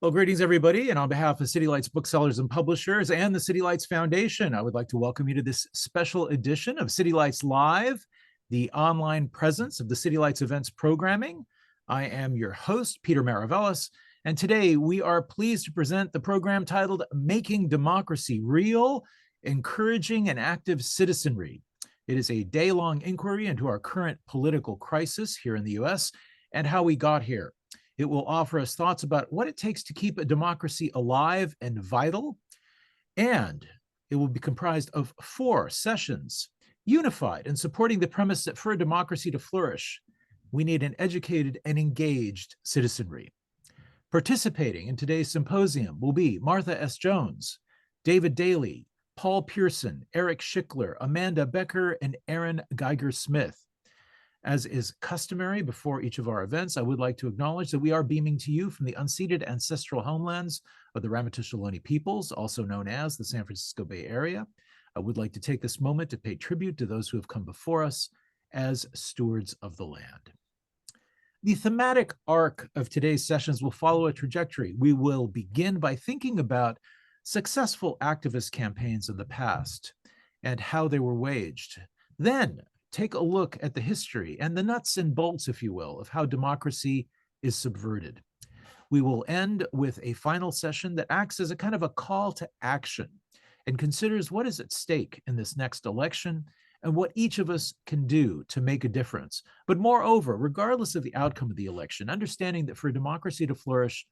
Well, greetings, everybody. And on behalf of City Lights booksellers and publishers and the City Lights Foundation, I would like to welcome you to this special edition of City Lights Live, the online presence of the City Lights events programming. I am your host, Peter Maravellis, and today we are pleased to present the program titled Making Democracy Real, Encouraging an Active Citizenry. It is a day-long inquiry into our current political crisis here in the U.S. and how we got here. It will offer us thoughts about what it takes to keep a democracy alive and vital, and it will be comprised of 4 sessions, unified and supporting the premise that for a democracy to flourish, we need an educated and engaged citizenry. Participating in today's symposium will be Martha S. Jones, David Daley, Paul Pierson, Eric Schickler, Amanda Becker, and Erin Geiger Smith. As is customary before each of our events, I would like to acknowledge that we are beaming to you from the unceded ancestral homelands of the Ramaytush Ohlone peoples, also known as the San Francisco Bay Area. I would like to take this moment to pay tribute to those who have come before us as stewards of the land. The thematic arc of today's sessions will follow a trajectory. We will begin by thinking about successful activist campaigns in the past and how they were waged. Then, take a look at the history and the nuts and bolts, if you will, of how democracy is subverted. We will end with a final session that acts as a kind of a call to action and considers what is at stake in this next election and what each of us can do to make a difference. But moreover, regardless of the outcome of the election, understanding that for democracy to flourish,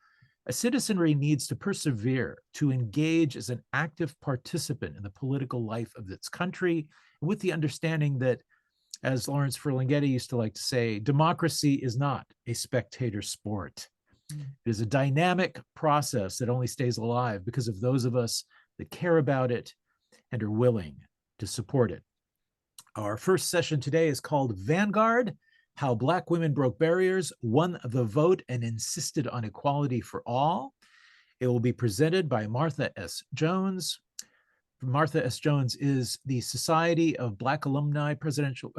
a citizenry needs to persevere, to engage as an active participant in the political life of its country, with the understanding that, as Lawrence Ferlinghetti used to like to say, democracy is not a spectator sport. It is a dynamic process that only stays alive because of those of us that care about it and are willing to support it. Our first session today is called Vanguard, How Black Women Broke Barriers, Won the Vote, and Insisted on Equality for All. It will be presented by Martha S. Jones. Martha S. Jones is the Society of Black Alumni presidential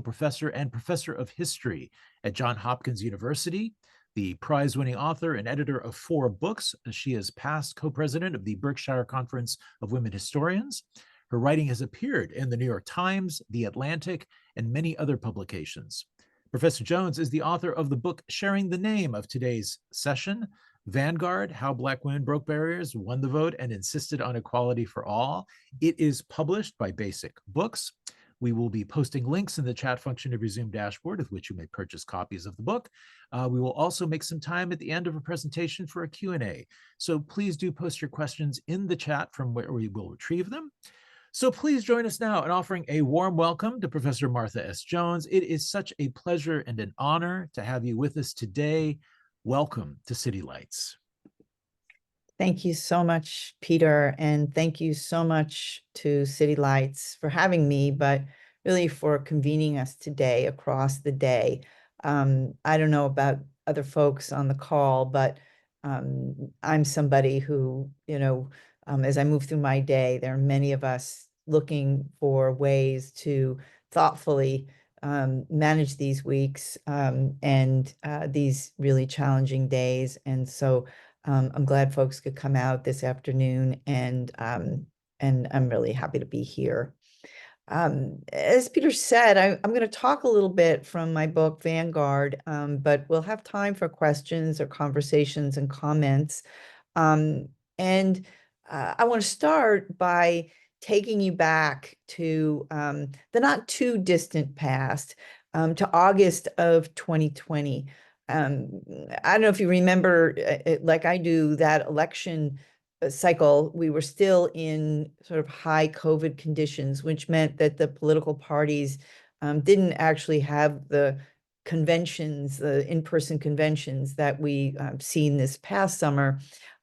professor and professor of history at Johns Hopkins University, the prize-winning author and editor of 4 books. She is past co-president of the Berkshire Conference of Women Historians. Her writing has appeared in the New York Times, The Atlantic, and many other publications. Professor Jones is the author of the book sharing the name of today's session, Vanguard, How Black Women Broke Barriers, Won the Vote, and Insisted on Equality for All. It is published by Basic Books. We will be posting links in the chat function of your Zoom dashboard with which you may purchase copies of the book. We will also make some time at the end of a presentation for a Q&A. So please do post your questions in the chat from where we will retrieve them. So please join us now in offering a warm welcome to Professor Martha S. Jones. It is such a pleasure and an honor to have you with us today. Welcome to City Lights. Thank you so much, Peter, and thank you so much to City Lights for having me, but really for convening us today across the day. I don't know about other folks on the call, but I'm somebody who, as I move through my day, there are many of us looking for ways to thoughtfully manage these weeks and these really challenging days. And so I'm glad folks could come out this afternoon, and I'm really happy to be here. As Peter said, I'm going to talk a little bit from my book, Vanguard, but we'll have time for questions or conversations and comments. I want to start by taking you back to the not too distant past, to August of 2020. I don't know if you remember, like I do, that election cycle. We were still in sort of high COVID conditions, which meant that the political parties didn't actually have the conventions, the in-person conventions that we seen this past summer.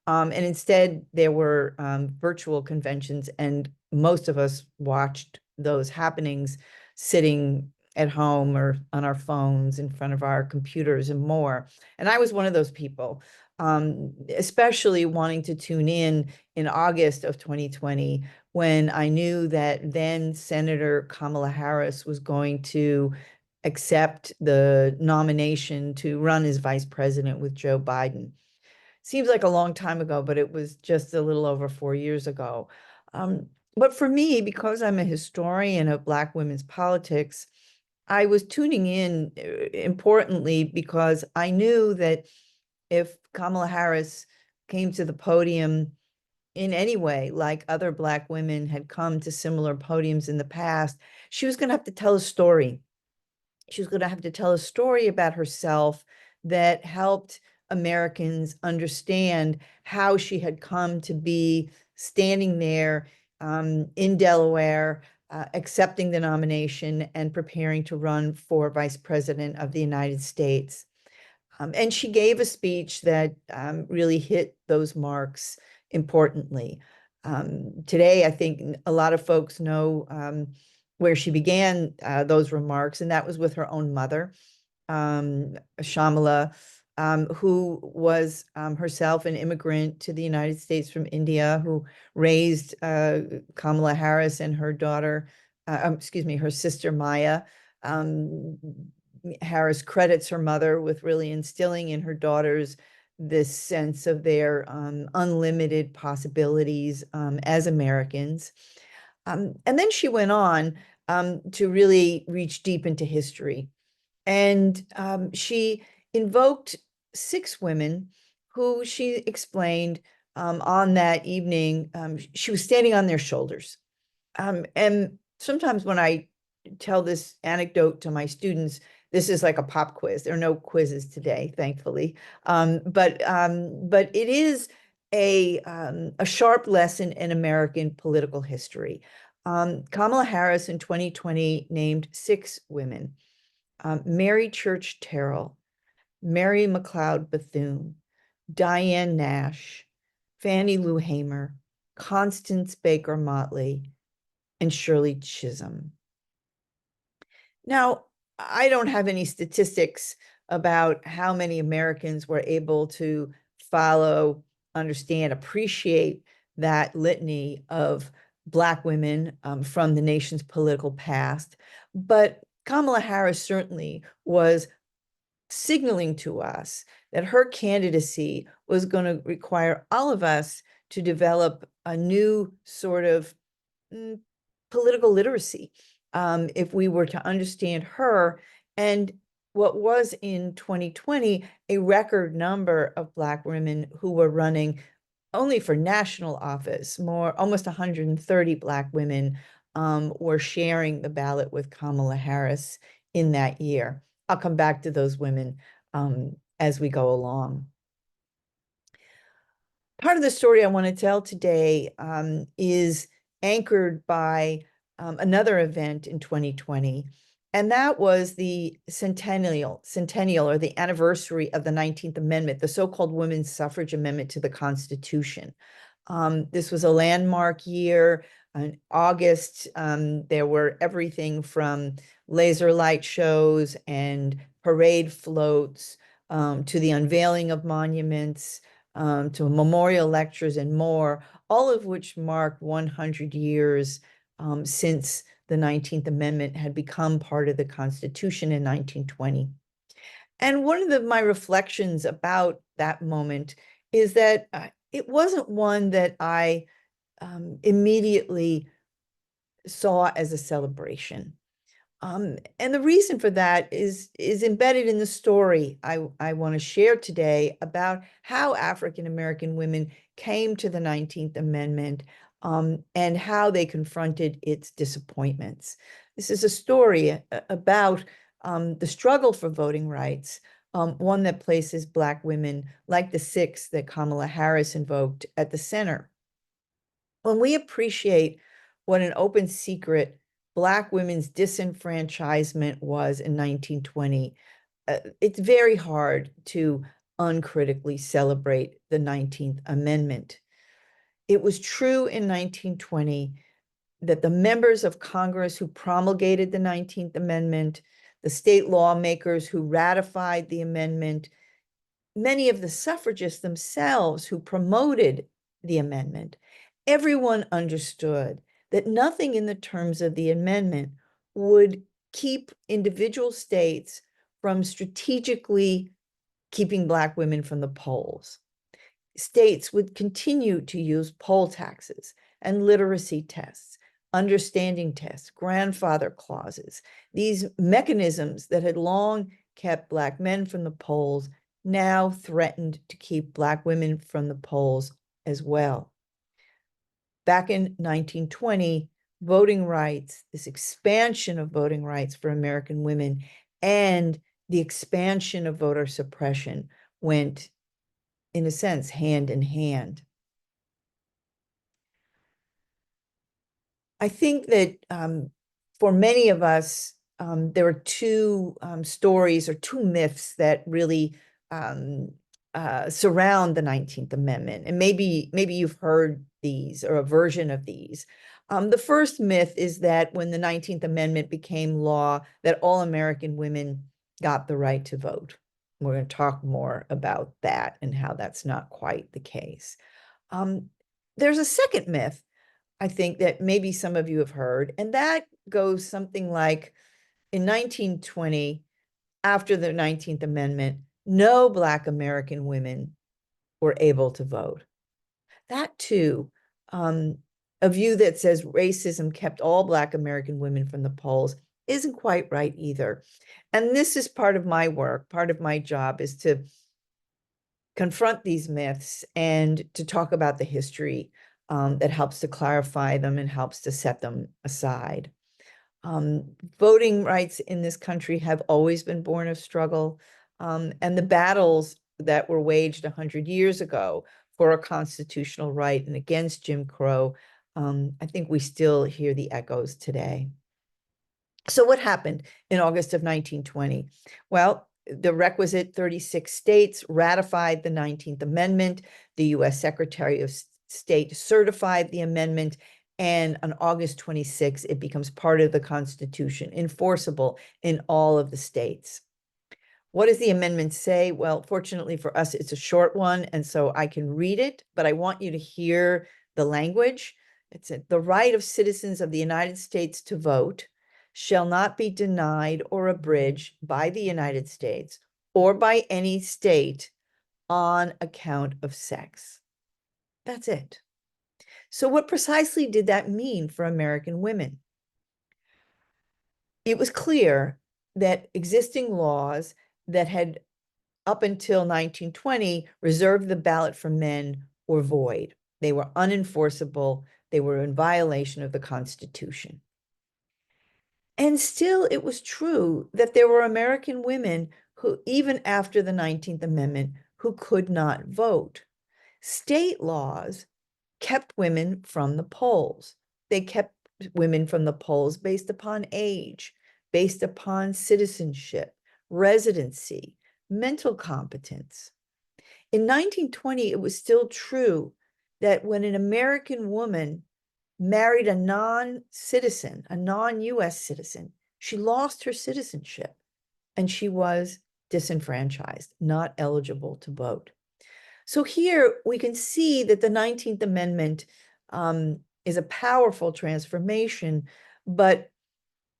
And instead, there were virtual conventions, and most of us watched those happenings sitting at home or on our phones in front of our computers and more. And I was one of those people, especially wanting to tune in August of 2020, when I knew that then Senator Kamala Harris was going to accept the nomination to run as vice president with Joe Biden. seems like a long time ago, but it was just a little over 4 years ago. But for me, because I'm a historian of Black women's politics, I was tuning in importantly because I knew that if Kamala Harris came to the podium in any way, like other Black women had come to similar podiums in the past, she was going to have to tell a story. She was going to have to tell a story about herself that helped Americans understand how she had come to be standing there in Delaware, accepting the nomination and preparing to run for Vice President of the United States. And she gave a speech that really hit those marks importantly. Today, I think a lot of folks know where she began those remarks, and that was with her own mother, Shamala, who was herself an immigrant to the United States from India, who raised Kamala Harris and her daughter, her sister Maya. Harris credits her mother with really instilling in her daughters this sense of their unlimited possibilities as Americans. And then she went on to really reach deep into history. And she invoked 6 women who she explained on that evening, she was standing on their shoulders. And sometimes when I tell this anecdote to my students, this is like a pop quiz. There are no quizzes today, thankfully. But it is a sharp lesson in American political history. Kamala Harris in 2020 named 6 women: Mary Church Terrell, Mary McLeod Bethune, Diane Nash, Fannie Lou Hamer, Constance Baker Motley, and Shirley Chisholm. Now, I don't have any statistics about how many Americans were able to follow, understand, appreciate that litany of Black women from the nation's political past. But Kamala Harris certainly was signaling to us that her candidacy was going to require all of us to develop a new sort of political literacy if we were to understand her and what was in 2020 a record number of Black women who were running only for national office. Almost 130 Black women were sharing the ballot with Kamala Harris in that year. I'll come back to those women as we go along. Part of the story I want to tell today is anchored by another event in 2020, and that was the centennial or the anniversary of the 19th Amendment, the so-called Women's Suffrage Amendment to the Constitution. This was a landmark year. In August, there were everything from laser light shows and parade floats to the unveiling of monuments, to memorial lectures and more, all of which mark 100 years since the 19th Amendment had become part of the Constitution in 1920. And one of my reflections about that moment is that it wasn't one that I immediately saw as a celebration. And the reason for that is embedded in the story I want to share today about how African-American women came to the 19th Amendment and how they confronted its disappointments. This is a story about the struggle for voting rights, one that places Black women, like the 6 that Kamala Harris invoked, at the center. When we appreciate what an open secret Black women's disenfranchisement was in 1920, it's very hard to uncritically celebrate the 19th Amendment. It was true in 1920 that the members of Congress who promulgated the 19th Amendment, the state lawmakers who ratified the amendment, many of the suffragists themselves who promoted the amendment, everyone understood that nothing in the terms of the amendment would keep individual states from strategically keeping Black women from the polls. states would continue to use poll taxes and literacy tests, understanding tests, grandfather clauses, these mechanisms that had long kept Black men from the polls now threatened to keep Black women from the polls as well. Back in 1920, voting rights, this expansion of voting rights for American women and the expansion of voter suppression went, in a sense, hand in hand. I think that for many of us, there are two stories or two myths that really surround the 19th Amendment. And maybe you've heard these or a version of these. The first myth is that when the 19th Amendment became law, that all American women got the right to vote. We're going to talk more about that and how that's not quite the case. There's a second myth, I think, that maybe some of you have heard, and that goes something like, in 1920, after the 19th Amendment, no Black American women were able to vote. That too, a view that says racism kept all Black American women from the polls isn't quite right either. And this is part of my work. Part of my job is to confront these myths and to talk about the history that helps to clarify them and helps to set them aside. Voting rights in this country have always been born of struggle, and the battles that were waged 100 years ago for a constitutional right and against Jim Crow, I think we still hear the echoes today. So what happened in August of 1920? Well, the requisite 36 states ratified the 19th Amendment. The U.S. Secretary of State certified the amendment, and on August 26, it becomes part of the Constitution, enforceable in all of the states. What does the amendment say? Well, fortunately for us, it's a short one, and so I can read it, but I want you to hear the language. It's the right of citizens of the United States to vote shall not be denied or abridged by the United States or by any state on account of sex. That's it. So what precisely did that mean for American women? It was clear that existing laws that had up until 1920 reserved the ballot for men were void. They were unenforceable. They were in violation of the Constitution. And still, it was true that there were American women who, even after the 19th Amendment, who could not vote. State laws kept women from the polls. They kept women from the polls based upon age, based upon citizenship, residency, mental competence. In 1920, it was still true that when an American woman married a non-citizen, a non-US citizen, she lost her citizenship and she was disenfranchised, not eligible to vote. So here we can see that the 19th Amendment is a powerful transformation, but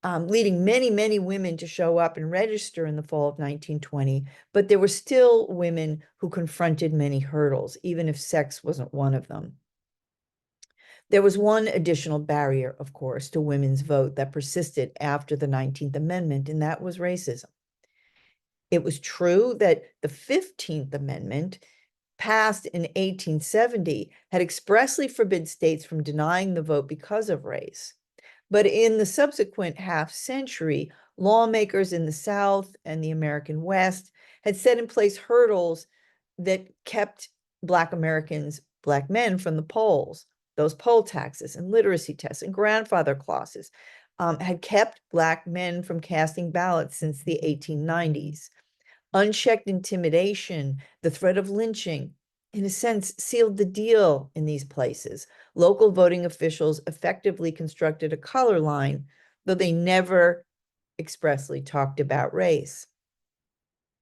leading many, many women to show up and register in the fall of 1920. But there were still women who confronted many hurdles, even if sex wasn't one of them. There was one additional barrier, of course, to women's vote that persisted after the 19th Amendment, and that was racism. It was true that the 15th Amendment, passed in 1870, had expressly forbid states from denying the vote because of race. But in the subsequent half century, lawmakers in the South and the American West had set in place hurdles that kept Black Americans, Black men, from the polls. Those poll taxes and literacy tests and grandfather clauses had kept Black men from casting ballots since the 1890s. Unchecked intimidation, the threat of lynching, in a sense, sealed the deal in these places. Local voting officials effectively constructed a color line, though they never expressly talked about race.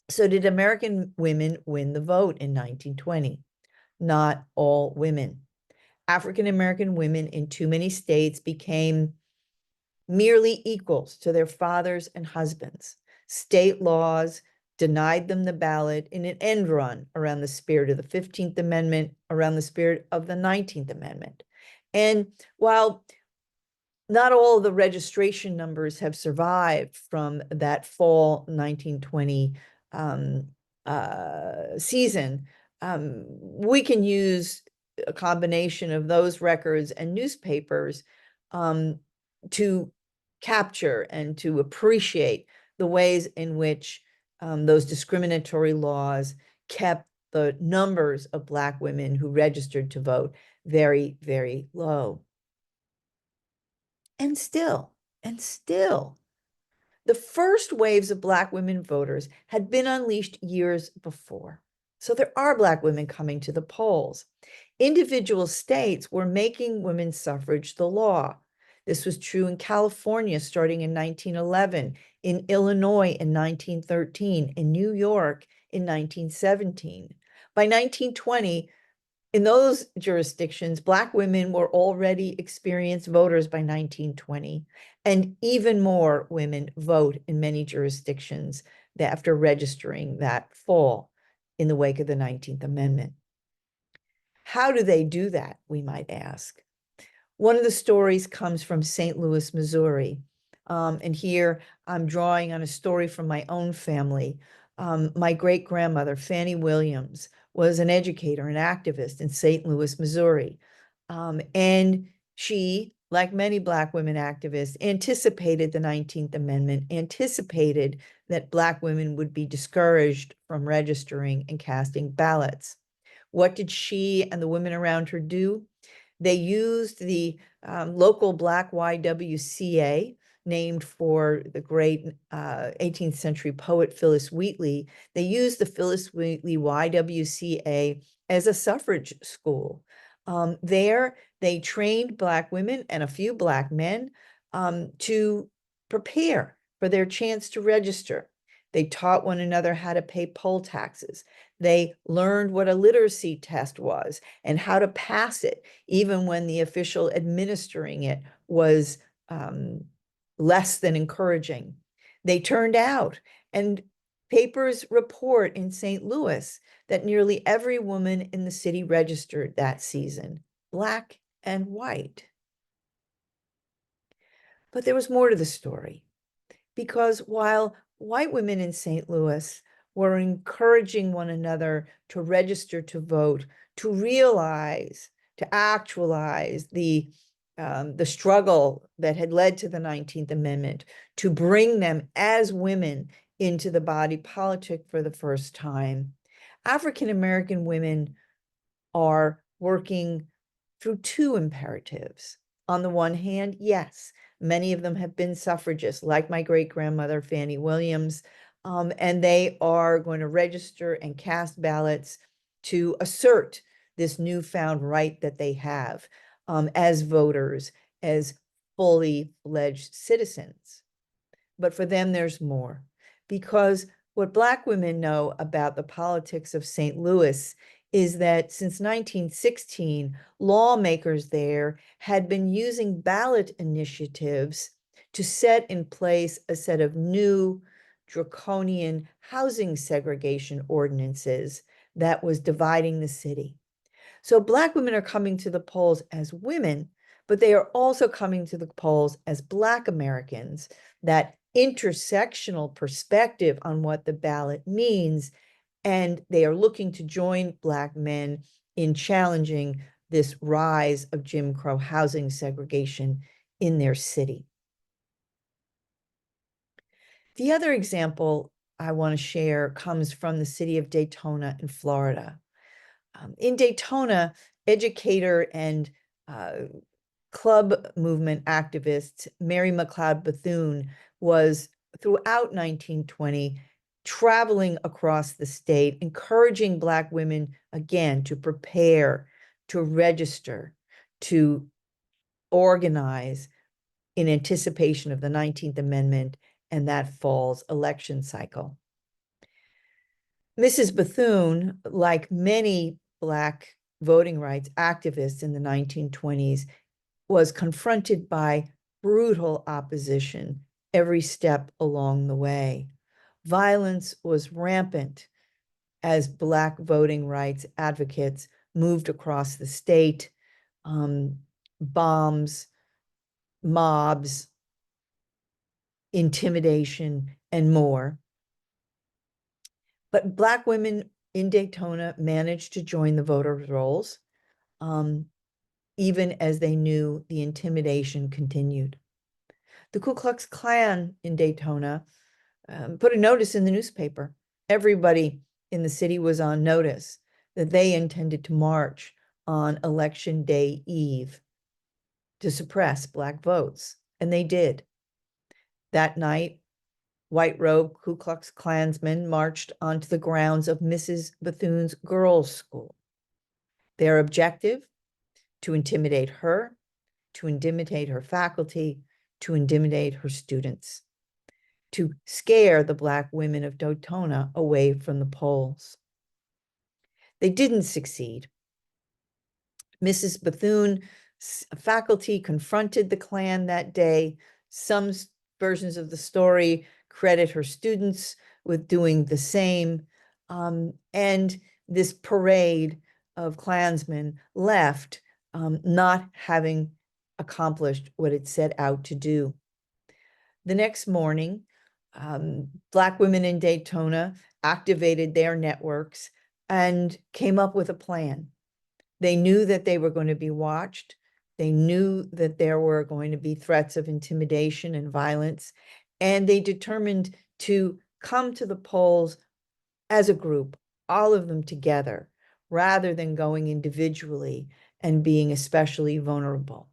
So did American women win the vote in 1920? Not all women. African American women in too many states became merely equals to their fathers and husbands. State laws denied them the ballot in an end run around the spirit of the 15th Amendment, around the spirit of the 19th Amendment. And while not all the registration numbers have survived from that fall 1920 season, we can use a combination of those records and newspapers to capture and to appreciate the ways in which those discriminatory laws kept the numbers of Black women who registered to vote very, very low. And still, the first waves of Black women voters had been unleashed years before. So there are Black women coming to the polls. Individual states were making women's suffrage the law. This was true in California starting in 1911, in Illinois in 1913, in New York in 1917. By 1920, in those jurisdictions, Black women were already experienced voters by 1920, and even more women vote in many jurisdictions after registering that fall in the wake of the 19th Amendment. How do they do that, we might ask? One of the stories comes from St. Louis, Missouri. And here I'm drawing on a story from my own family. My great-grandmother, Fannie Williams, was an educator and activist in St. Louis, Missouri. And she, like many Black women activists, anticipated the 19th Amendment, anticipated that Black women would be discouraged from registering and casting ballots. What did she and the women around her do? They used the local Black YWCA, named for the great 18th century poet Phyllis Wheatley. They used the Phyllis Wheatley YWCA as a suffrage school. There, they trained Black women and a few Black men to prepare for their chance to register. They taught one another how to pay poll taxes. They learned what a literacy test was and how to pass it, even when the official administering it was less than encouraging. They turned out, and papers report in St. Louis that nearly every woman in the city registered that season, Black and white. But there was more to the story, because while white women in St. Louis were encouraging one another to register to vote, to realize, to actualize the struggle that had led to the 19th Amendment, to bring them as women into the body politic for the first time. African-American women are working through two imperatives. On the one hand, yes, many of them have been suffragists, like my great-grandmother, Fannie Williams, and they are going to register and cast ballots to assert this newfound right that they have as voters, as fully fledged citizens. But for them, there's more, because what Black women know about the politics of St. Louis is that since 1916, lawmakers there had been using ballot initiatives to set in place a set of new draconian housing segregation ordinances that was dividing the city. So Black women are coming to the polls as women, but they are also coming to the polls as Black Americans. That intersectional perspective on what the ballot means, and they are looking to join Black men in challenging this rise of Jim Crow housing segregation in their city. The other example I want to share comes from the city of Daytona in Florida. In Daytona, educator and club movement activist Mary McLeod Bethune was, throughout 1920, traveling across the state, encouraging Black women, again, to prepare, to register, to organize in anticipation of the 19th Amendment and that fall's election cycle. Mrs. Bethune, like many Black voting rights activists in the 1920s, was confronted by brutal opposition every step along the way. Violence was rampant as Black voting rights advocates moved across the state. Bombs, mobs, intimidation, and more. But Black women in Daytona managed to join the voter rolls, even as they knew the intimidation continued. The Ku Klux Klan in Daytona put a notice in the newspaper. Everybody in the city was on notice that they intended to march on Election Day Eve to suppress Black votes, and they did. That night, white robe Ku Klux Klansmen marched onto the grounds of Mrs. Bethune's girls' school. Their objective, to intimidate her, to intimidate her faculty, to intimidate her students, to scare the Black women of Daytona away from the polls. They didn't succeed. Mrs. Bethune's faculty confronted the Klan that day. Some versions of the story credit her students with doing the same. And this parade of Klansmen left, not having accomplished what it set out to do. The next morning, Black women in Daytona activated their networks and came up with a plan. They knew that they were going to be watched. They knew that there were going to be threats of intimidation and violence, and they determined to come to the polls as a group, all of them together, rather than going individually and being especially vulnerable.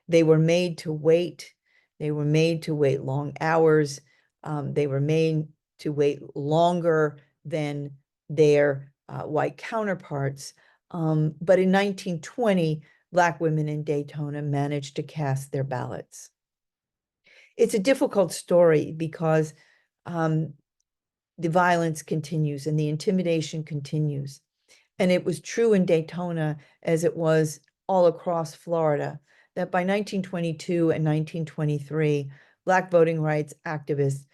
They were made to wait. They were made to wait long hours. They were made to wait longer than their white counterparts. But in 1920, Black women in Daytona managed to cast their ballots. It's a difficult story because the violence continues and the intimidation continues. And it was true in Daytona as it was all across Florida, that by 1922 and 1923, Black voting rights activists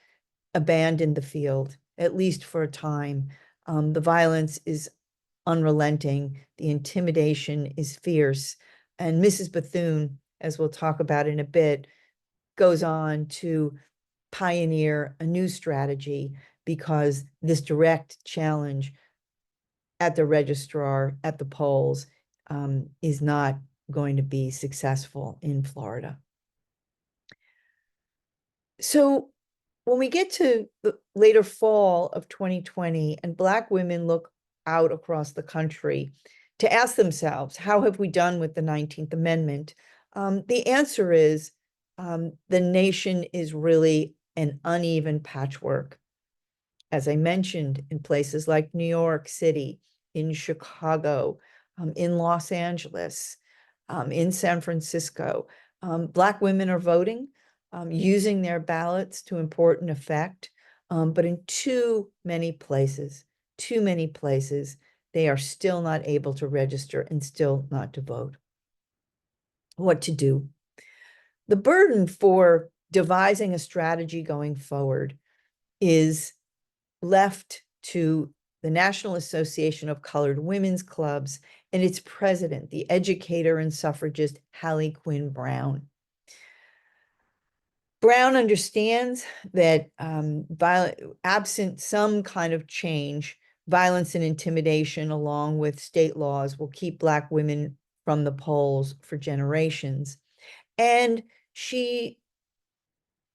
abandoned the field, at least for a time. The violence is unrelenting. The intimidation is fierce. And Mrs. Bethune, as we'll talk about in a bit, goes on to pioneer a new strategy because this direct challenge at the registrar, at the polls, is not going to be successful in Florida. So when we get to the later fall of 2020 and Black women look out across the country to ask themselves, how have we done with the 19th Amendment? The answer is the nation is really an uneven patchwork. As I mentioned, in places like New York City, in Chicago, in Los Angeles, in San Francisco, Black women are voting, using their ballots to important effect, but in too many places, they are still not able to register and still not to vote. What to do? The burden for devising a strategy going forward is left to the National Association of Colored Women's Clubs and its president, the educator and suffragist Hallie Quinn Brown. Brown understands that absent some kind of change, violence and intimidation, along with state laws, will keep Black women from the polls for generations. And she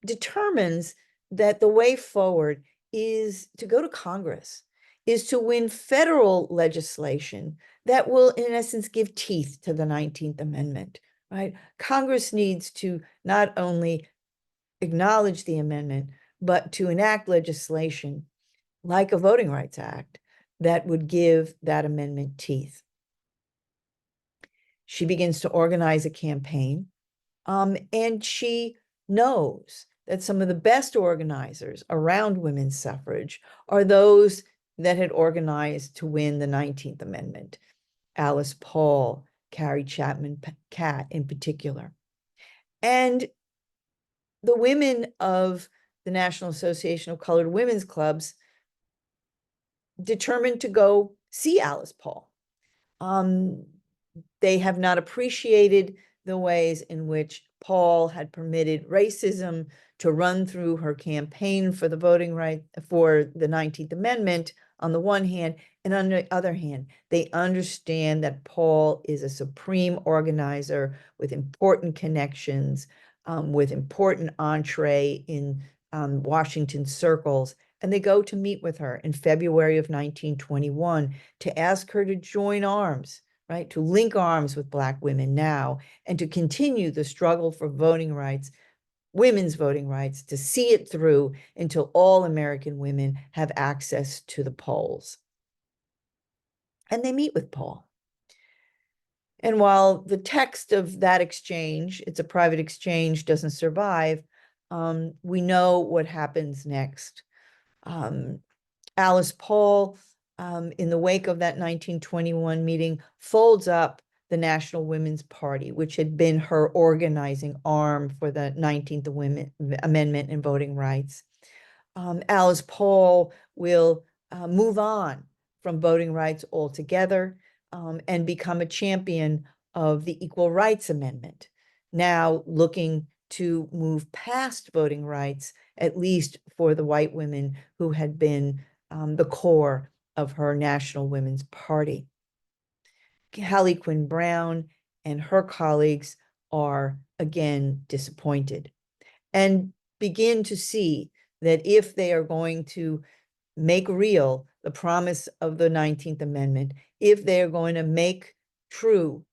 determines that the way forward is to go to Congress, is to win federal legislation that will, in essence, give teeth to the 19th Amendment, right? Congress needs to not only acknowledge the amendment, but to enact legislation like a Voting Rights Act that would give that amendment teeth. She begins to organize a campaign, and she knows that some of the best organizers around women's suffrage are those that had organized to win the 19th Amendment. Alice Paul, Carrie Chapman Catt in particular. And the women of the National Association of Colored Women's Clubs, determined to go see Alice Paul. They have not appreciated the ways in which Paul had permitted racism to run through her campaign for the voting right for the 19th Amendment on the one hand, and on the other hand, they understand that Paul is a supreme organizer with important connections, with important entree in Washington circles, and they go to meet with her in February of 1921 to ask her to join arms, right, to link arms with Black women now, and to continue the struggle for voting rights, women's voting rights, to see it through until all American women have access to the polls. And they meet with Paul. And while the text of that exchange, it's a private exchange, doesn't survive, we know what happens next. Alice Paul, in the wake of that 1921 meeting, folds up the National Women's Party, which had been her organizing arm for the 19th Amendment and voting rights. Alice Paul will move on from voting rights altogether and become a champion of the Equal Rights Amendment, now looking to move past voting rights, at least for the white women who had been the core of her National Women's Party. Hallie Quinn Brown and her colleagues are again disappointed and begin to see that if they are going to make real the promise of the 19th Amendment, if they are going to make true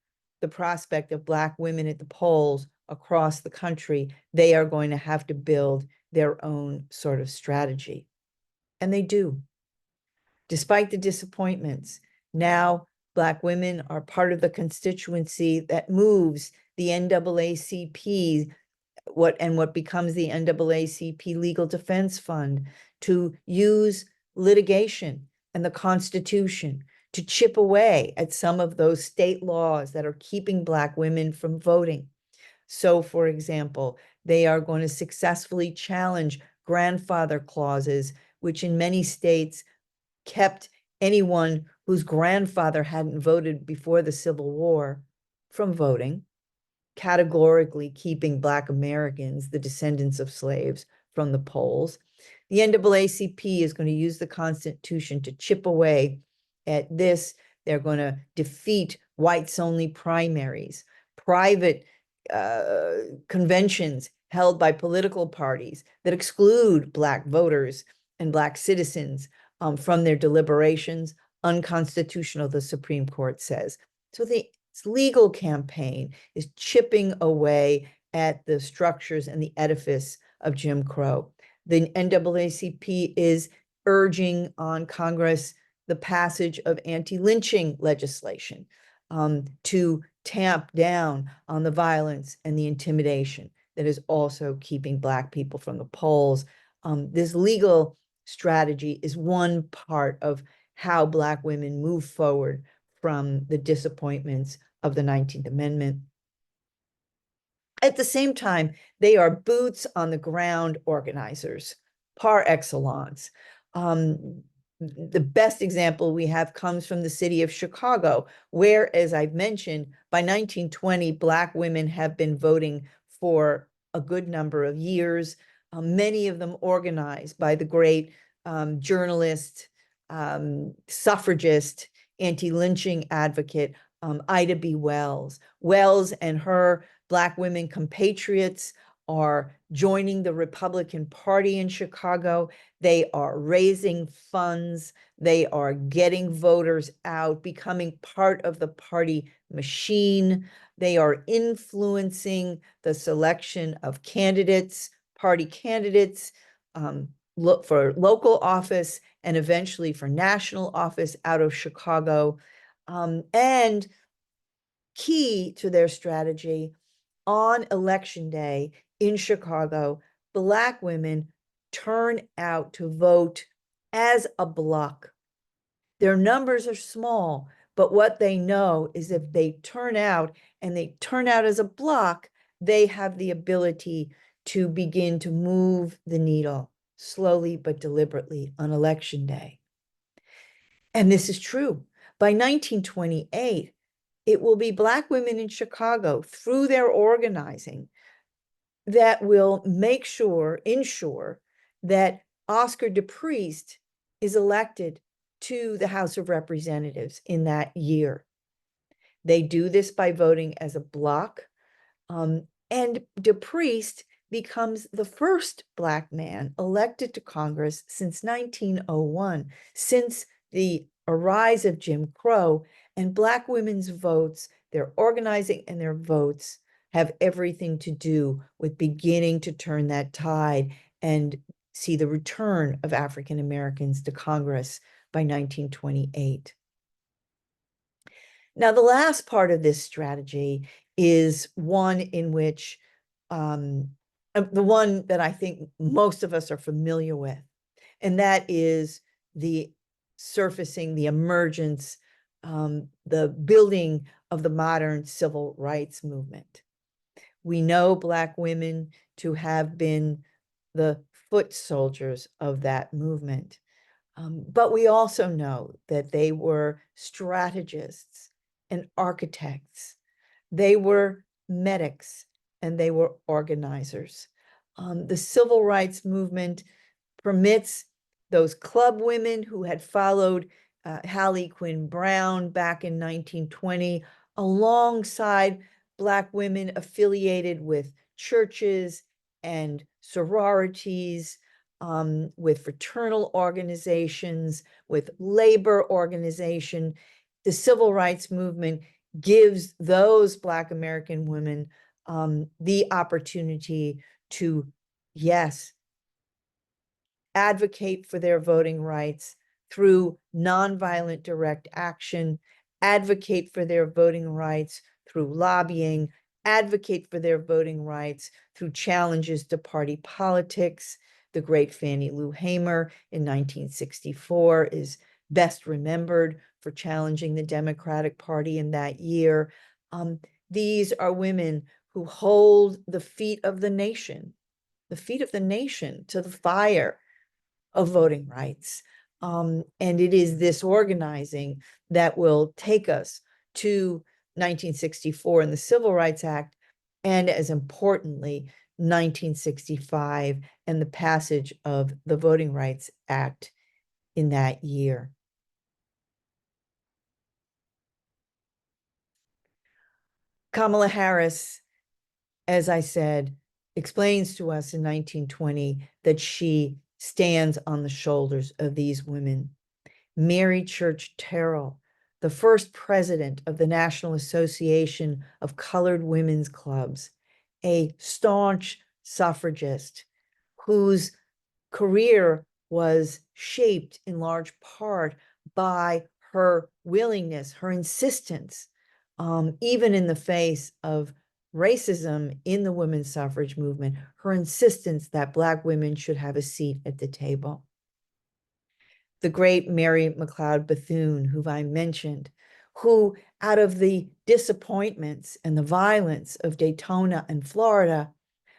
the prospect of Black women at the polls across the country, they are going to have to build their own sort of strategy. And they do. Despite the disappointments, now Black women are part of the constituency that moves the NAACP, what becomes the NAACP Legal Defense Fund, to use litigation and the Constitution to chip away at some of those state laws that are keeping Black women from voting. So, for example, they are going to successfully challenge grandfather clauses, which in many states kept anyone whose grandfather hadn't voted before the Civil War from voting, categorically keeping Black Americans, the descendants of slaves, from the polls. The NAACP is going to use the Constitution to chip away at this. They're going to defeat whites-only primaries, private conventions held by political parties that exclude Black voters and Black citizens from their deliberations, unconstitutional, the Supreme Court says. So the legal campaign is chipping away at the structures and the edifice of Jim Crow. The NAACP is urging on Congress the passage of anti-lynching legislation to tamp down on the violence and the intimidation that is also keeping Black people from the polls. This legal strategy is one part of how Black women move forward from the disappointments of the 19th Amendment. At the same time, they are boots on the ground organizers par excellence. The best example we have comes from the city of Chicago, where, as I've mentioned, by 1920, Black women have been voting for a good number of years, many of them organized by the great journalist, suffragist, anti-lynching advocate, Ida B. Wells. Wells and her Black women compatriots are joining the Republican Party in Chicago. They are raising funds. They are getting voters out, becoming part of the party machine. They are influencing the selection of candidates, party candidates, for local office and eventually for national office out of Chicago. And key to their strategy, on election day in Chicago, Black women turn out to vote as a block. Their numbers are small, but what they know is if they turn out and they turn out as a block, they have the ability to begin to move the needle slowly but deliberately on Election Day. And this is true. By 1928, it will be Black women in Chicago, through their organizing, that will ensure that Oscar DePriest is elected to the House of Representatives in that year. They do this by voting as a bloc, and DePriest becomes the first Black man elected to Congress since 1901, since the rise of Jim Crow, and Black women's votes, their organizing and their votes, have everything to do with beginning to turn that tide and see the return of African Americans to Congress by 1928. Now, the last part of this strategy is one in which the one that I think most of us are familiar with, and that is the surfacing, the emergence, the building of the modern civil rights movement. We know Black women to have been the foot soldiers of that movement, but we also know that they were strategists and architects. They were medics and they were organizers. The civil rights movement permits those club women who had followed Hallie Quinn Brown back in 1920, alongside Black women affiliated with churches and sororities, with fraternal organizations, with labor organization. The civil rights movement gives those Black American women the opportunity to, yes, advocate for their voting rights through nonviolent direct action, advocate for their voting rights through lobbying, advocate for their voting rights through challenges to party politics. The great Fannie Lou Hamer in 1964 is best remembered for challenging the Democratic Party in that year. These are women who hold the feet of the nation to the fire of voting rights. And it is this organizing that will take us to 1964 and the Civil Rights Act, and as importantly, 1965 and the passage of the Voting Rights Act in that year. Kamala Harris, as I said, explains to us in 1920 that she stands on the shoulders of these women. Mary Church Terrell, the first president of the National Association of Colored Women's Clubs, a staunch suffragist whose career was shaped in large part by her willingness, her insistence, even in the face of racism in the women's suffrage movement, her insistence that Black women should have a seat at the table. The great Mary McLeod Bethune, who I mentioned, who out of the disappointments and the violence of Daytona and Florida,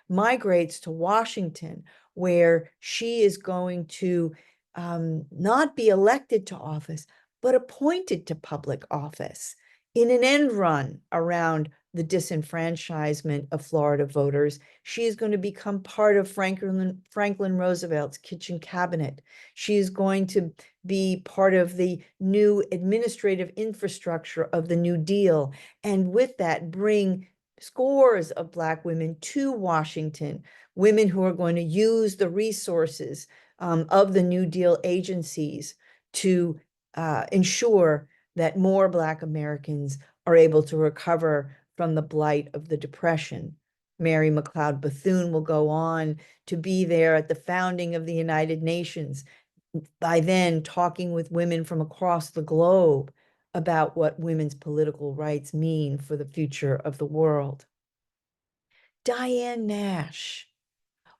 migrates to Washington, where she is going to not be elected to office, but appointed to public office in an end run around the disenfranchisement of Florida voters. She is going to become part of Franklin Roosevelt's kitchen cabinet. She is going to be part of the new administrative infrastructure of the New Deal, and with that bring scores of Black women to Washington, women who are going to use the resources of the New Deal agencies to ensure that more Black Americans are able to recover from the blight of the Depression. Mary McLeod Bethune will go on to be there at the founding of the United Nations, by then talking with women from across the globe about what women's political rights mean for the future of the world. Diane Nash,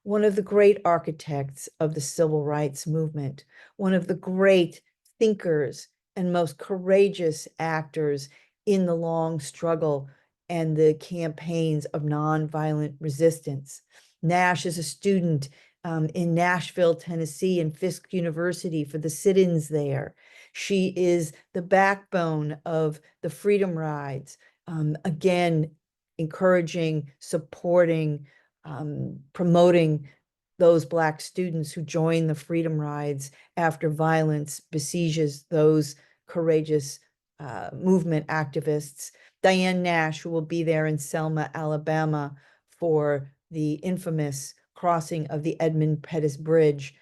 one of the great architects of the civil rights movement, one of the great thinkers and most courageous actors in the long struggle and the campaigns of nonviolent resistance. Nash is a student in Nashville, Tennessee, and Fisk University for the sit-ins there. She is the backbone of the Freedom Rides, again, encouraging, supporting, promoting those Black students who join the Freedom Rides after violence besieges those courageous movement activists. Diane Nash, who will be there in Selma, Alabama, for the infamous crossing of the Edmund Pettus Bridge,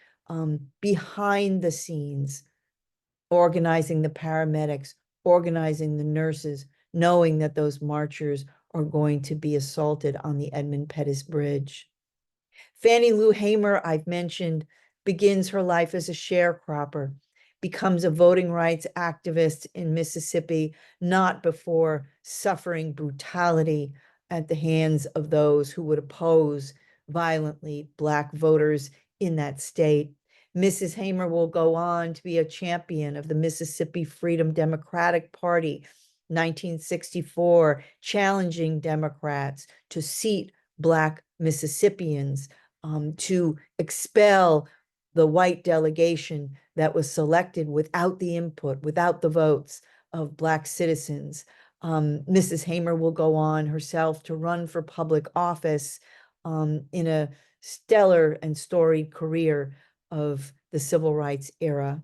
behind the scenes, organizing the paramedics, organizing the nurses, knowing that those marchers are going to be assaulted on the Edmund Pettus Bridge. Fannie Lou Hamer, I've mentioned, begins her life as a sharecropper, becomes a voting rights activist in Mississippi, not before suffering brutality at the hands of those who would oppose violently Black voters in that state. Mrs. Hamer will go on to be a champion of the Mississippi Freedom Democratic Party, 1964, challenging Democrats to seat Black Mississippians, to expel the white delegation that was selected without the input, without the votes of Black citizens. Mrs. Hamer will go on herself to run for public office in a stellar and storied career of the civil rights era.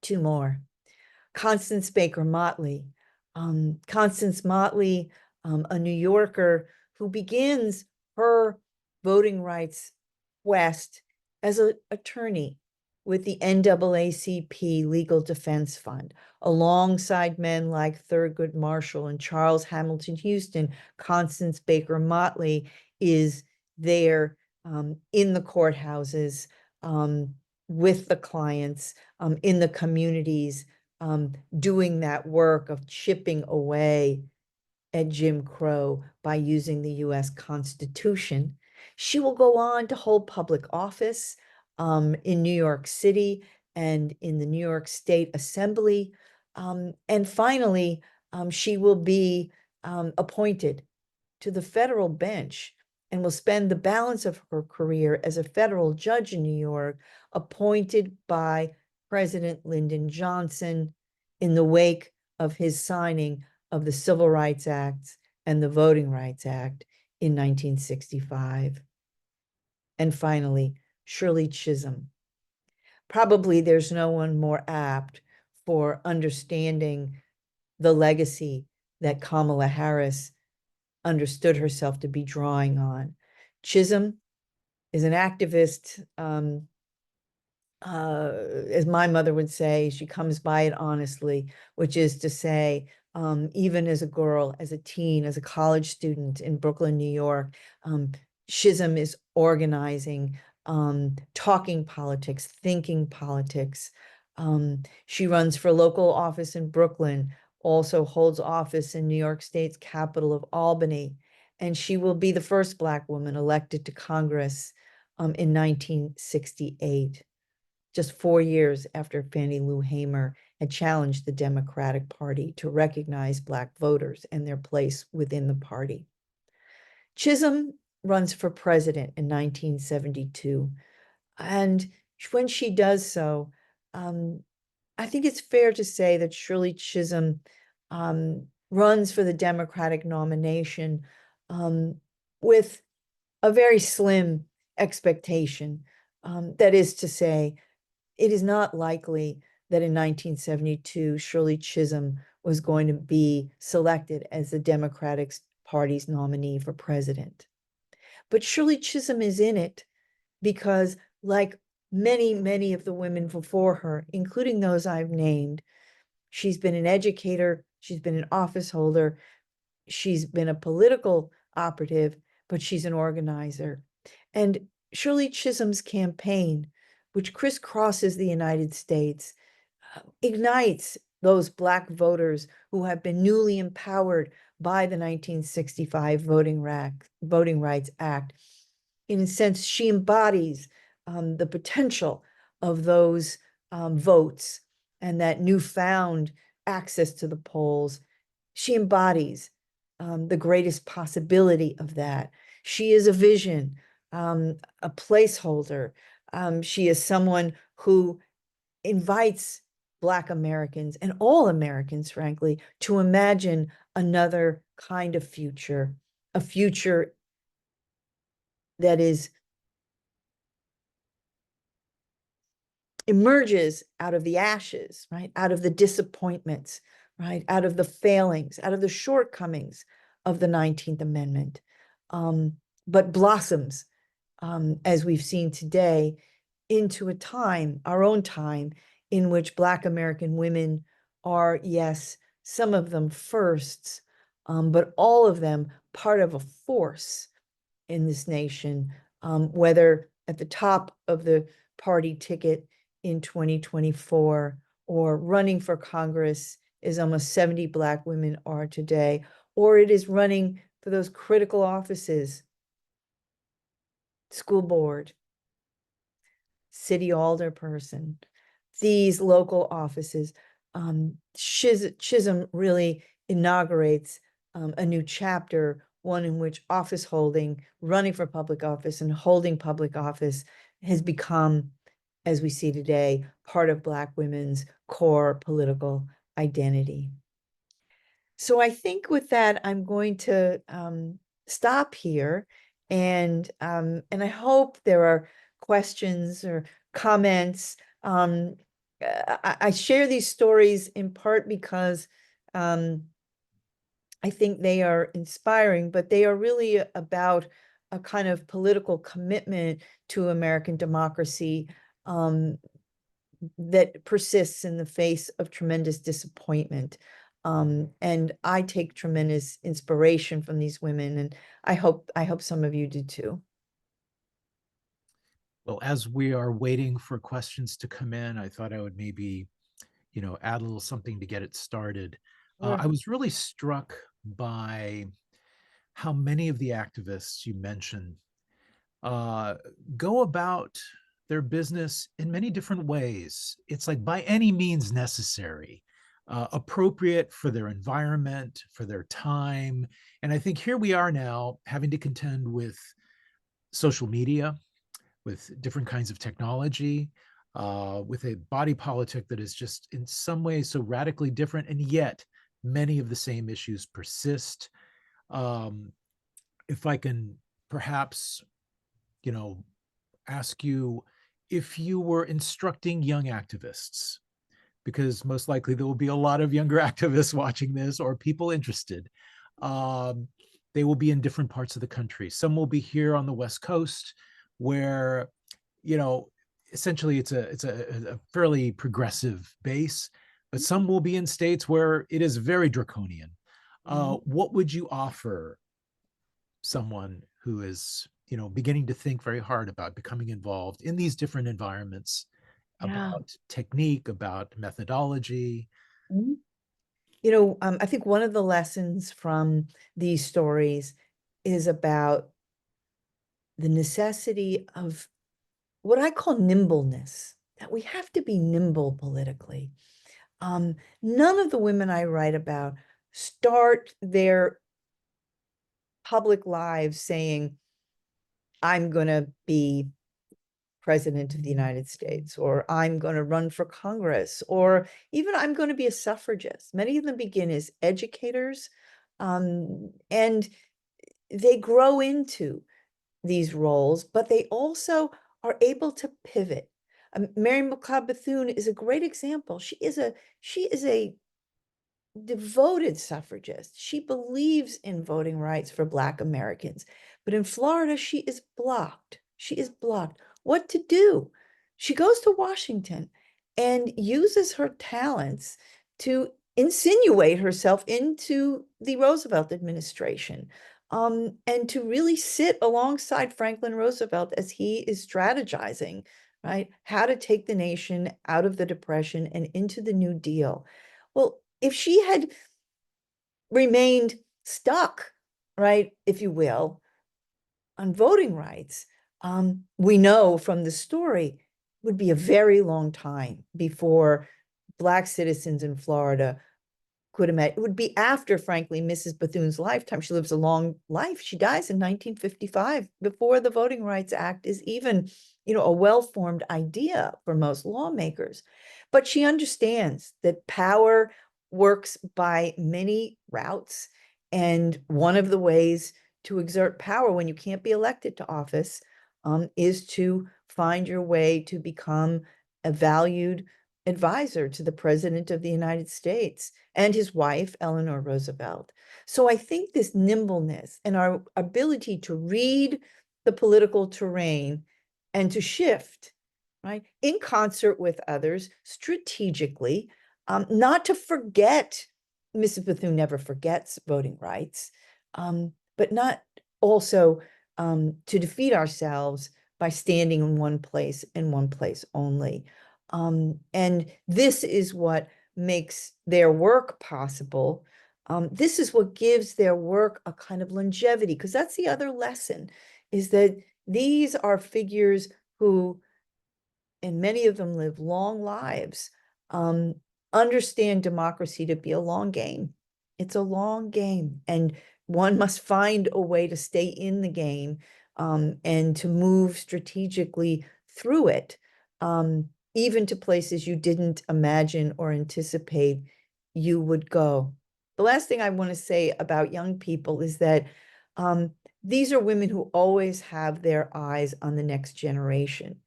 Two more. Constance Baker Motley. Constance Motley, a New Yorker who begins her voting rights quest as an attorney with the NAACP Legal Defense Fund, alongside men like Thurgood Marshall and Charles Hamilton Houston. Constance Baker Motley is there in the courthouses, with the clients, in the communities, doing that work of chipping away at Jim Crow by using the US Constitution. She will go on to hold public office in New York City and in the New York State Assembly. And finally, she will be appointed to the federal bench and will spend the balance of her career as a federal judge in New York, appointed by President Lyndon Johnson in the wake of his signing of the Civil Rights Act and the Voting Rights Act in 1965. And finally, Shirley Chisholm. Probably there's no one more apt for understanding the legacy that Kamala Harris understood herself to be drawing on. Chisholm is an activist, as my mother would say, she comes by it honestly, which is to say, even as a girl, as a teen, as a college student in Brooklyn, New York, Chisholm is organizing, talking politics, thinking politics. She runs for local office in Brooklyn, also holds office in New York State's capital of Albany, and she will be the first Black woman elected to Congress in 1968, just 4 years after Fannie Lou Hamer had challenged the Democratic Party to recognize Black voters and their place within the party. Chisholm runs for president in 1972, and when she does so, I think it's fair to say that Shirley Chisholm runs for the Democratic nomination with a very slim expectation. That is to say, it is not likely that in 1972, Shirley Chisholm was going to be selected as the Democratic Party's nominee for president. But Shirley Chisholm is in it because, like many, many of the women before her, including those I've named, she's been an educator, she's been an office holder, she's been a political operative, but she's an organizer. And Shirley Chisholm's campaign, which crisscrosses the United States, ignites those Black voters who have been newly empowered by the 1965 Voting Rights Act. In a sense, she embodies the potential of those votes and that newfound access to the polls. She embodies the greatest possibility of that. She is a vision, a placeholder. She is someone who invites Black Americans and all Americans, frankly, to imagine another kind of future, a future that is emerges out of the ashes, right? Out of the disappointments, right? Out of the failings, out of the shortcomings of the 19th Amendment, but blossoms, as we've seen today, into a time, our own time, in which Black American women are, yes, some of them firsts, but all of them part of a force in this nation, whether at the top of the party ticket in 2024 or running for Congress, as almost 70 Black women are today, or it is running for those critical offices, school board, city alderperson, these local offices. Chisholm really inaugurates a new chapter, one in which office holding, running for public office and holding public office has become, as we see today, part of Black women's core political identity. So I think with that, I'm going to stop here, and I hope there are questions or comments. I share these stories in part because I think they are inspiring, but they are really about a kind of political commitment to American democracy that persists in the face of tremendous disappointment. And I take tremendous inspiration from these women, and I hope some of you do too. Well, as we are waiting for questions to come in, I thought I would maybe, add a little something to get it started. Sure. I was really struck by how many of the activists you mentioned uh, go about their business in many different ways. It's like by any means necessary, appropriate for their environment, for their time. And I think here we are now having to contend with social media, with different kinds of technology, with a body politic that is just in some ways so radically different, and yet many of the same issues persist. Um, if I can perhaps, ask you if you were instructing young activists, because most likely there will be a lot of younger activists watching this or people interested. Um, they will be in different parts of the country. Some will be here on the West Coast, where, you know, essentially it's a fairly progressive base, but some will be in states where it is very draconian. What would you offer someone who is, beginning to think very hard about becoming involved in these different environments, Yeah. about technique, about methodology? Mhm. I think one of the lessons from these stories is about the necessity of what I call nimbleness, that we have to be nimble politically. None of the women I write about start their public lives saying, I'm going to be president of the United States, or I'm going to run for Congress, or even I'm going to be a suffragist. Many of them begin as educators, and they grow into these roles, but they also are able to pivot. Mary McLeod Bethune is a great example. She is a devoted suffragist. She believes in voting rights for Black Americans. But in Florida, she is blocked. She is blocked. What to do? She goes to Washington and uses her talents to insinuate herself into the Roosevelt administration, and to really sit alongside Franklin Roosevelt as he is strategizing, right, how to take the nation out of the Depression and into the New Deal. Well, if she had remained stuck, right, if you will, on voting rights, we know from the story would be a very long time before Black citizens in Florida could imagine. It would be after, frankly, Mrs. Bethune's lifetime. She lives a long life. She dies in 1955, before the Voting Rights Act is even, a well-formed idea for most lawmakers. But she understands that power works by many routes. And one of the ways to exert power when you can't be elected to office is to find your way to become a valued advisor to the President of the United States and his wife, Eleanor Roosevelt. So I think this nimbleness and our ability to read the political terrain and to shift, right, in concert with others strategically, not to forget, Mrs. Bethune never forgets voting rights, but not also to defeat ourselves by standing in one place and one place only. And this is what makes their work possible. This is what gives their work a kind of longevity, because that's the other lesson, is that these are figures who, and many of them live long lives, understand democracy to be a long game. It's a long game, and one must find a way to stay in the game and to move strategically through it, even to places you didn't imagine or anticipate you would go. The last thing I want to say about young people is that these are women who always have their eyes on the next generation.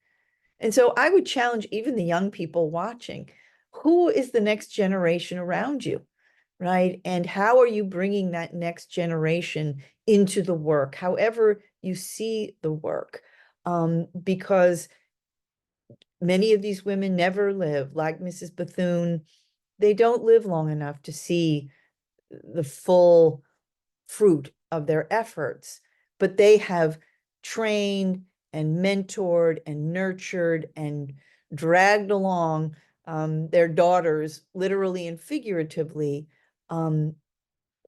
And so I would challenge even the young people watching, who is the next generation around you, right? And how are you bringing that next generation into the work, however you see the work? Because many of these women never live, like Mrs. Bethune, they don't live long enough to see the full fruit of their efforts, but they have trained and mentored and nurtured and dragged along their daughters, literally and figuratively,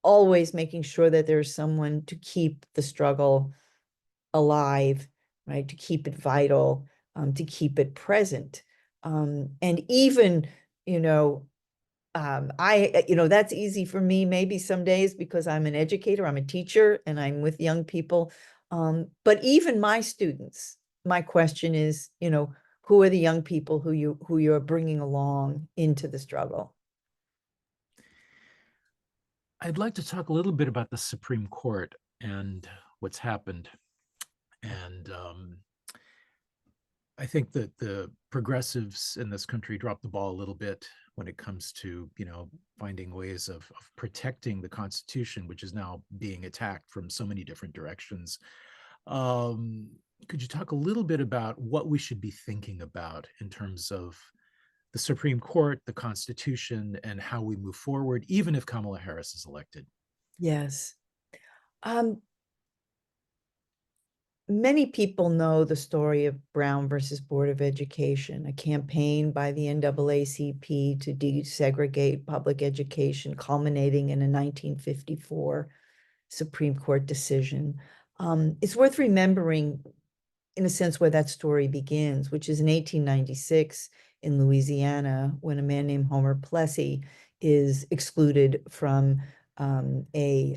always making sure that there's someone to keep the struggle alive, right? To keep it vital, to keep it present. And even, that's easy for me maybe some days because I'm an educator, I'm a teacher, and I'm with young people. But even my students, my question is, who are the young people who you're bringing along into the struggle? I'd like to talk a little bit about the Supreme Court and what's happened. And I think that the progressives in this country dropped the ball a little bit when it comes to, finding ways of protecting the Constitution, which is now being attacked from so many different directions. Could you talk a little bit about what we should be thinking about in terms of the Supreme Court, the Constitution, and how we move forward, even if Kamala Harris is elected? Yes. Many people know the story of Brown versus Board of Education, a campaign by the NAACP to desegregate public education, culminating in a 1954 Supreme Court decision. It's worth remembering, in a sense, where that story begins, which is in 1896 in Louisiana, when a man named Homer Plessy is excluded from a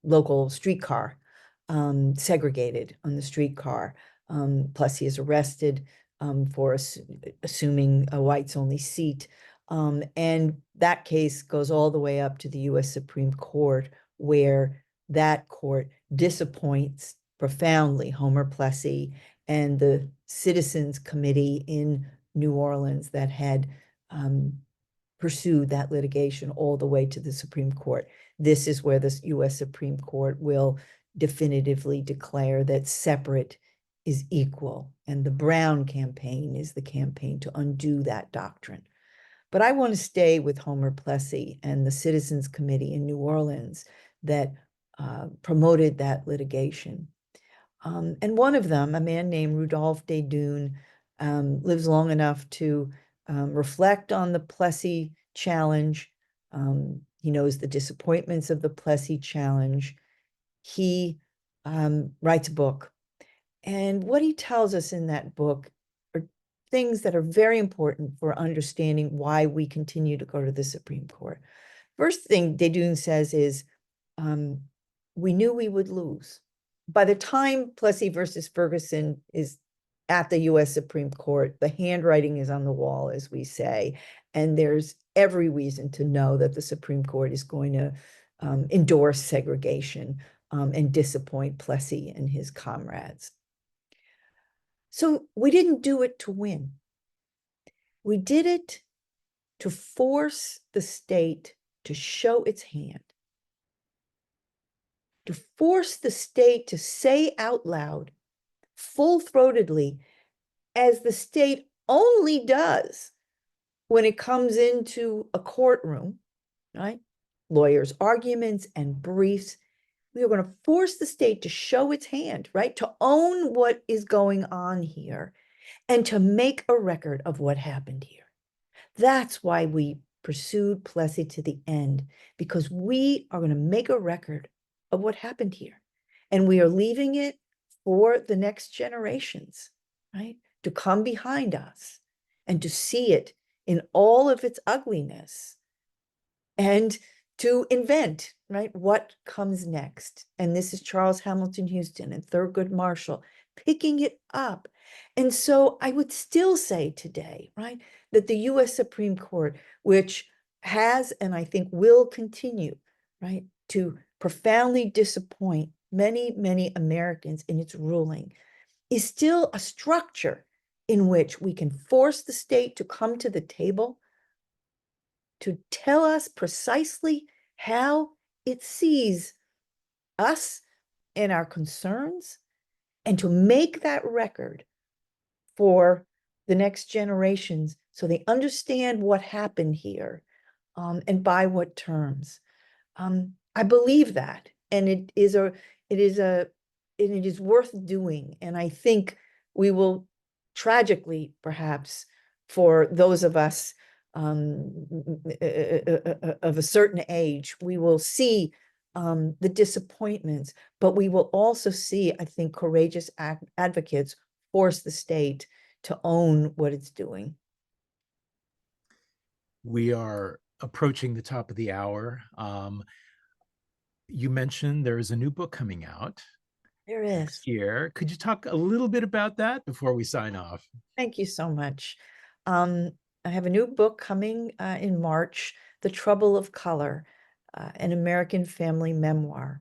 local streetcar, segregated on the streetcar. Plessy is arrested for assuming a whites only seat. And that case goes all the way up to the US Supreme Court, where that court disappoints profoundly Homer Plessy and the Citizens Committee in New Orleans that had pursued that litigation all the way to the Supreme Court. This is where the US Supreme Court will definitively declare that separate is equal, and the Brown campaign is the campaign to undo that doctrine. But I want to stay with Homer Plessy and the Citizens Committee in New Orleans that promoted that litigation. And one of them, a man named Rudolph de Dune, lives long enough to reflect on the Plessy challenge. He knows the disappointments of the Plessy challenge. He writes a book. And what he tells us in that book are things that are very important for understanding why we continue to go to the Supreme Court. First thing Dedun says is, we knew we would lose. By the time Plessy versus Ferguson is at the US Supreme Court, the handwriting is on the wall, as we say, and there's every reason to know that the Supreme Court is going to endorse segregation and disappoint Plessy and his comrades. So we didn't do it to win. We did it to force the state to show its hand, to force the state to say out loud, full-throatedly, as the state only does when it comes into a courtroom, right? Lawyers' arguments and briefs. We are going to force the state to show its hand, right? To own what is going on here and to make a record of what happened here. That's why we pursued Plessy to the end, because we are going to make a record of what happened here. And we are leaving it for the next generations, right? To come behind us and to see it in all of its ugliness and to invent, right, what comes next. And this is Charles Hamilton Houston and Thurgood Marshall picking it up. And so I would still say today, right, that the US Supreme Court, which has, and I think will continue, right, to profoundly disappoint many, many Americans in its ruling, is still a structure in which we can force the state to come to the table to tell us precisely how it sees us and our concerns, and to make that record for the next generations so they understand what happened here and by what terms. I believe that, and it is worth doing. And I think we will, tragically, perhaps, for those of us of a certain age, we will see the disappointments, but we will also see, I think, courageous advocates force the state to own what it's doing. We are approaching the top of the hour. You mentioned there is a new book coming out There is. next year. Could you talk a little bit about that before we sign off? Thank you so much. I have a new book coming in March, The Trouble of Color, an American family memoir.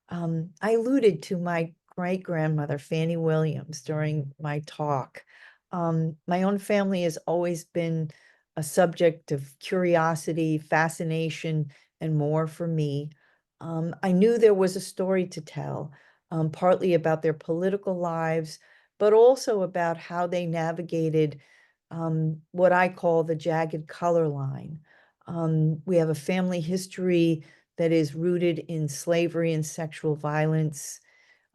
I alluded to my great-grandmother, Fannie Williams, during my talk. My own family has always been a subject of curiosity, fascination, and more for me. I knew there was a story to tell, partly about their political lives, but also about how they navigated what I call the jagged color line. We have a family history that is rooted in slavery and sexual violence,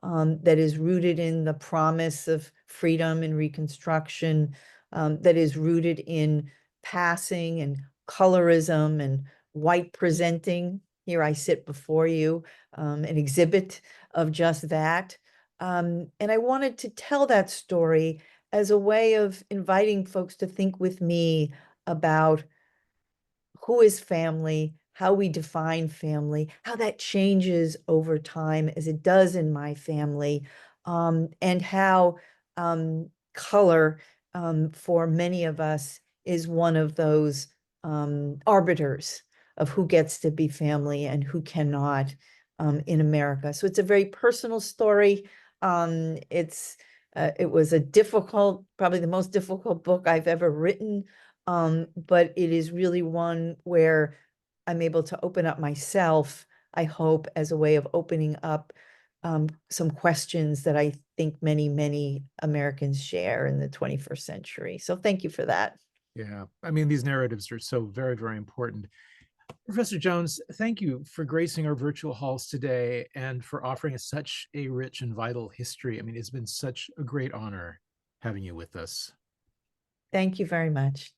that is rooted in the promise of freedom and Reconstruction, that is rooted in passing and colorism and white presenting. Here I sit before you, an exhibit of just that. And I wanted to tell that story as a way of inviting folks to think with me about who is family, how we define family, how that changes over time as it does in my family, and how color for many of us is one of those arbiters of who gets to be family and who cannot in America. So it's a very personal story. It was a difficult, probably the most difficult book I've ever written, but it is really one where I'm able to open up myself, I hope, as a way of opening up some questions that I think many, many Americans share in the 21st century. So thank you for that. Yeah, I mean, these narratives are so very, very important. Professor Jones, thank you for gracing our virtual halls today and for offering us such a rich and vital history. I mean, it's been such a great honor having you with us. Thank you very much.